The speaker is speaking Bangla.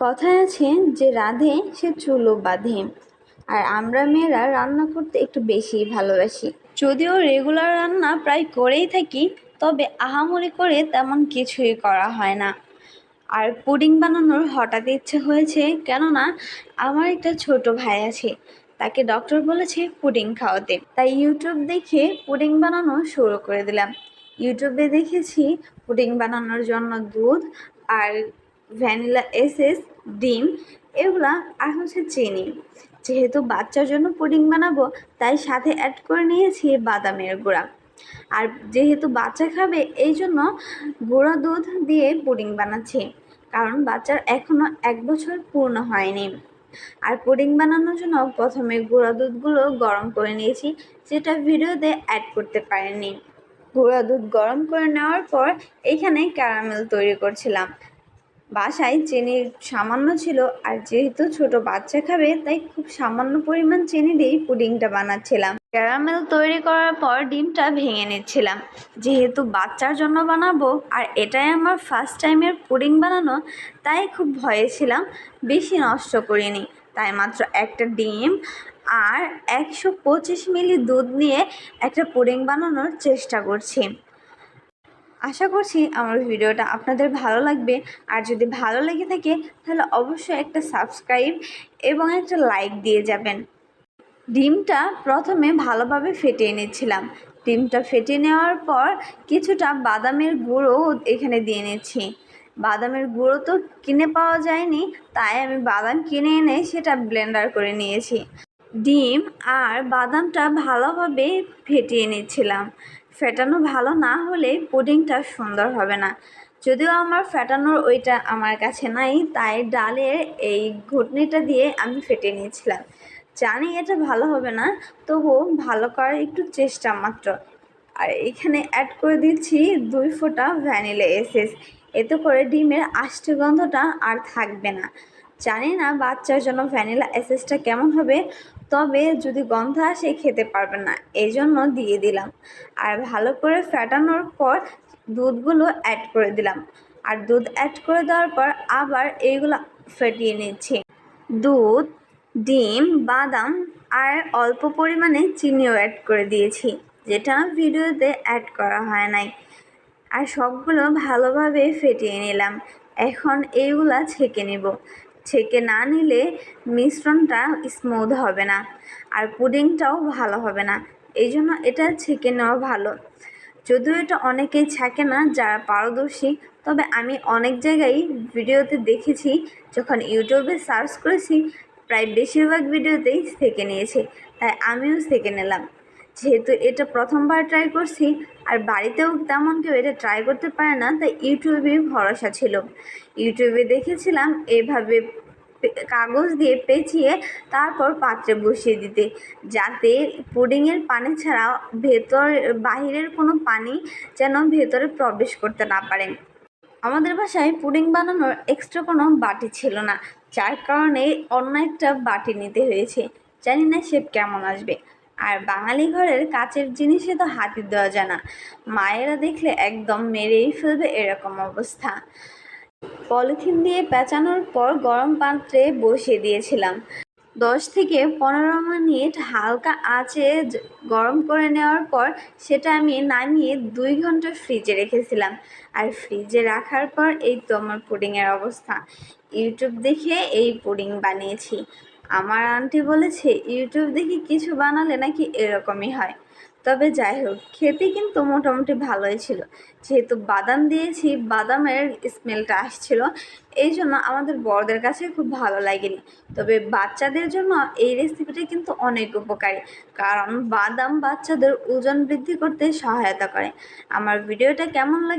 কথায় আছে যে রাঁধে সে চুলও বাঁধে। আর আমরা মেয়েরা রান্না করতে একটু বেশিই ভালোবাসি। যদিও রেগুলার রান্না প্রায় করেই থাকি, তবে আহামরি করে তেমন কিছুই করা হয় না। আর পুডিং বানানোর হঠাৎ ইচ্ছে হয়েছে, কেননা আমার একটা ছোট ভাই আছে, তাকে ডক্টর বলেছে পুডিং খাওয়াতে। তাই ইউটিউব দেখে পুডিং বানানো শুরু করে দিলাম। ইউটিউবে দেখেছি পুডিং বানানোর জন্য দুধ আর ভ্যানিলা এসেন্স, ডিম, এগুলা আর চিনি। যেহেতু বাচ্চার জন্য পুডিং বানাবো, তাই সাথে অ্যাড করে নিয়েছি বাদামের গুঁড়া। আর যেহেতু বাচ্চা খাবে, এই জন্য গুঁড়া দুধ দিয়ে পুডিং বানাচ্ছি, কারণ বাচ্চার এখনও 1 বছর পূর্ণ হয়নি। আর পুডিং বানানোর জন্য প্রথমে গুঁড়া দুধগুলো গরম করে নিয়েছি, যেটা ভিডিওতে অ্যাড করতে পারিনি। গুঁড়া দুধ গরম করে নেওয়ার পর এখানে ক্যারামেল তৈরি করছিলাম। বাসায় চিনি সামান্য ছিল, আর যেহেতু ছোট বাচ্চা খাবে, তাই খুব সামান্য পরিমাণ চিনি দিয়েই পুডিংটা বানাচ্ছিলাম। ক্যারামেল তৈরি করার পর ডিমটা ভেঙে নিচ্ছিলাম। যেহেতু বাচ্চার জন্য বানাবো আর এটাই আমার ফার্স্ট টাইমের পুডিং বানানো, তাই খুব ভয়ে ছিলাম, বেশি নষ্ট করিনি। তাই মাত্র একটা ডিম আর 125 মিলি দুধ নিয়ে একটা পুডিং বানানোর চেষ্টা করছি। আশা করছি আমার ভিডিওটা আপনাদের ভালো লাগবে। আর যদি ভালো লেগে থাকে, তাহলে অবশ্যই একটা সাবস্ক্রাইব এবং একটা লাইক দিয়ে যাবেন। ডিমটা প্রথমে ভালোভাবে ফেটিয়ে নিচ্ছিলাম। ডিমটা ফেটিয়ে নেওয়ার পর কিছুটা বাদামের গুঁড়ো এখানে দিয়ে নিচ্ছি। বাদামের গুঁড়ো তো কিনে পাওয়া যায়নি, তাই আমি বাদাম কিনে এনে সেটা ব্লেন্ডার করে নিয়েছি। ডিম আর বাদামটা ভালোভাবে ফেটিয়ে নিচ্ছিলাম। ফেটানো ভালো না হলে পুডিংটা সুন্দর হবে না। যদিও আমার ফেটানোর ওইটা আমার কাছে নাই, তাই ডালের এই ঘুটনিটা দিয়ে আমি ফেটিয়ে নিয়েছিলাম। জানি এটা ভালো হবে না, তবুও ভালো করার একটু চেষ্টা মাত্র। আর এখানে অ্যাড করে দিচ্ছি 2 ফোঁটা ভ্যানিলা এসেন্স। এতে করে ডিমের আষ্টে গন্ধটা আর থাকবে না। জানি না বাচ্চার জন্য ভ্যানিলা এসেন্সটা কেমন হবে, তবে যদি গন্ধ আসে খেতে পারবেন না, এই জন্য দিয়ে দিলাম। আর ভালো করে ফেটানোর পর দুধগুলো অ্যাড করে দিলাম। আর দুধ অ্যাড করে দেওয়ার পর আবার এইগুলো ফেটিয়ে নিচ্ছি। দুধ, ডিম, বাদাম আর অল্প পরিমাণে চিনিও অ্যাড করে দিয়েছি, যেটা ভিডিওতে অ্যাড করা হয় নাই। আর সবগুলো ভালোভাবে ফেটিয়ে নিলাম। এখন এইগুলা ছেঁকে নেব। ছেঁকে না নিলে মিশ্রণটা স্মুথ হবে না, আর পুডিংটাও ভালো হবে না। এই জন্য এটা ছেঁকে নেওয়া ভালো। যদিও এটা অনেকেই ছাঁকে না যারা পারদর্শী, তবে আমি অনেক জায়গায় ভিডিওতে দেখেছি, যখন ইউটিউবে সার্চ করেছি প্রায় বেশিরভাগ ভিডিওতেই ছেঁকে নিয়েছে, তাই আমিও ছেঁকে নিলাম। যেহেতু এটা প্রথমবার ট্রাই করছি, আর বাড়িতেও তেমন কেউ এটা ট্রাই করতে পারে না, তাই ইউটিউবে ভরসা ছিল। ইউটিউবে দেখেছিলাম এভাবে কাগজ দিয়ে পেঁচিয়ে তারপর পাত্রে বসিয়ে দিতে, যাতে পুডিংয়ের পানি ছাড়া বাহিরের কোনো পানি যেন ভেতরে প্রবেশ করতে না পারে। আমাদের বাসায় পুডিং বানানোর এক্সট্রা কোনো বাটি ছিল না, যার কারণে অন্য একটা বাটি নিতে হয়েছে। জানি না শেপ কেমন আসবে। আর বাঙালি ঘরের কাচের জিনিসে তো হাতই দেওয়া যায় না, মায়েরা দেখলে একদম মেরেই ফেলবে, এরকম অবস্থা। পলিথিন দিয়ে পেঁচানোর পর গরম পাত্রে বসিয়ে দিয়েছিলাম। 10 থেকে 15 মিনিট হালকা আঁচে গরম করে নেওয়ার পর সেটা আমি নামিয়ে 2 ঘন্টা ফ্রিজে রেখেছিলাম। আর ফ্রিজে রাখার পর এই তো আমার পুডিংয়ের অবস্থা। ইউটিউব দেখে এই পুডিং বানিয়েছি। আমার আন্টি বলেছে ইউটিউব দেখে কিছু বানালে নাকি এরকমই হয়। তবে যাই হোক, খেতে কিন্তু মোটামুটি ভালোই ছিল। যেহেতু বাদাম দিয়েছি, বাদামের স্মেলটা আসছিল, এই জন্য আমাদের বড়দের কাছে খুব ভালো লাগেনি। তবে বাচ্চাদের জন্য এই রেসিপিটা কিন্তু অনেক উপকারী, কারণ বাদাম বাচ্চাদের ওজন বৃদ্ধি করতে সহায়তা করে। আমার ভিডিওটা কেমন লাগে